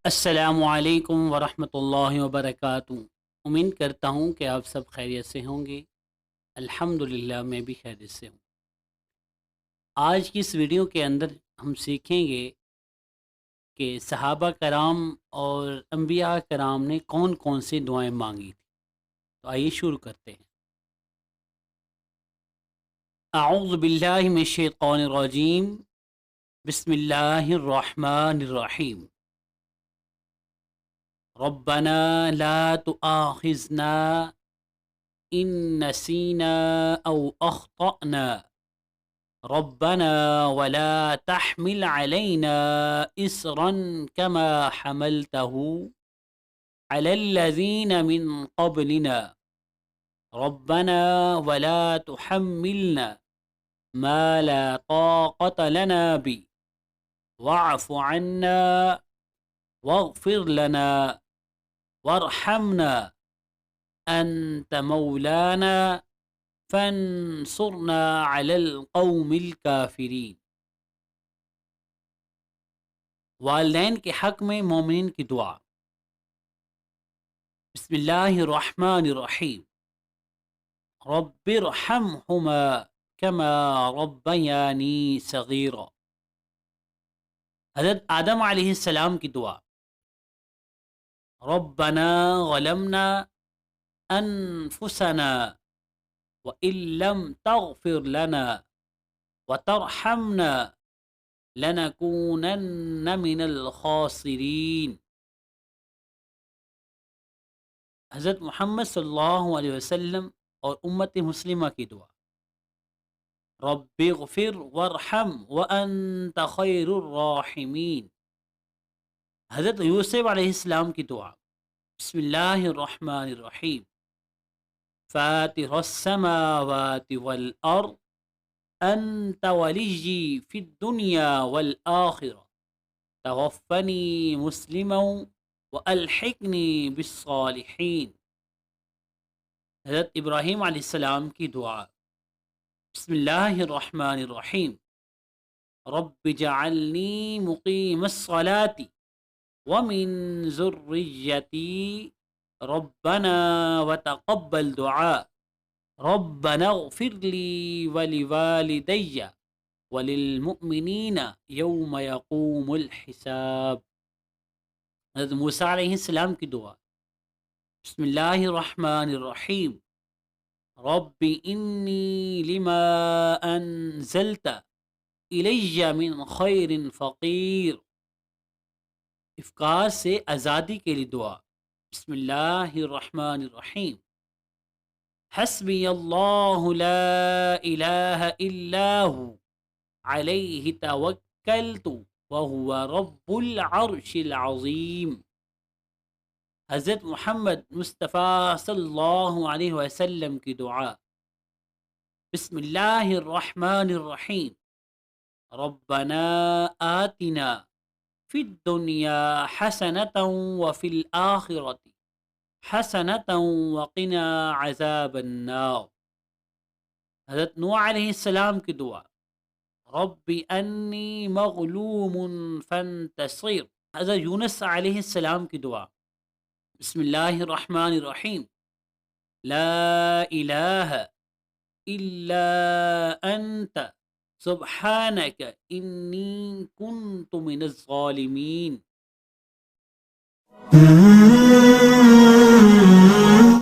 السلام علیکم ورحمۃ اللہ وبرکاتہ۔ امید کرتا ہوں کہ آپ سب خیریت سے ہوں گے۔ الحمدللہ میں بھی خیریت سے ہوں۔ آج کی اس ویڈیو کے اندر ہم سیکھیں گے کہ صحابہ کرام اور انبیاء کرام نے کون کون سی دعائیں مانگی تھیں۔ تو آئیے شروع کرتے ہیں۔ اعوذ باللہ من الشیطان الرجیم، بسم اللہ الرحمن الرحیم۔ ربنا لا تؤاخذنا ان نسینا او اخطأنا ربنا ولا تحمل علينا إصرا كما حملته على الذين من قبلنا ربنا ولا تحملنا ما لا طاقة لنا به واعف عنا واغفر لنا وارحمنا أنت مولانا فانصرنا على القوم الكافرین۔ والدین کے حق میں مومنین کی دعا۔ بسم اللہ الرحمن الرحیم۔ رب ارحمہما کما ربیانی صغیرا۔ حضرت آدم علیہ السلام کی دعا۔ ربنا ظلمنا انفسنا وَإِن لَّمْ تَغْفِرْ لَنَا وَتَرْحَمْنَا لَنَكُونَنَّ مِنَ الْخَاسِرِينَ۔ حضرت محمد صلی اللہ علیہ وسلم اور امت مسلمہ کی دعا۔ رب اغفر وارحم وانت خیر الراحمین۔ حضرت یوسف علیہ السلام کی دعا۔ بسم اللہ الرحمن الرحیم۔ فاطر السماوات والارض انت ولیی فی الدنیا والآخرہ توفنی مسلما والحقنی بالصالحین۔ حضرت ابراہیم علیہ السلام کی دعا۔ بسم اللہ الرحمن الرحیم۔ رب اجعلنی مقیم الصلاة ومن ذریتی ربنا وتقبل دعاء ربنا اغفر لی ولوالدی وللمؤمنین یوم یقوم الحساب۔ حضرت موسیٰ علیہ السلام کی دعا۔ بسم اللہ الرحمن الرحیم۔ رب انی لما انزلت الی من خیر فقیر۔ افکار سے آزادی کے لیے دعا۔ بسم اللہ الرحمن الرحیم۔ حسبی اللہ لا الہ الا هو علیہ توکلت وہو رب العرش العظیم۔ حضرت محمد مصطفیٰ صلی اللہ علیہ وسلم کی دعا۔ بسم اللہ الرحمن الرحیم۔ ربنا آتنا فی الدنیا حسنة وفی الآخرة حسنة وقنا عذاب النار۔ حضرت نوح علیہ السلام کی دعا۔ رب انی مغلوم فانتصر۔ حضرت یونس علیہ السلام کی دعا۔ بسم اللہ الرحمن الرحیم۔ لا الہ الا انت سبحانک انی کنت من الظالمین۔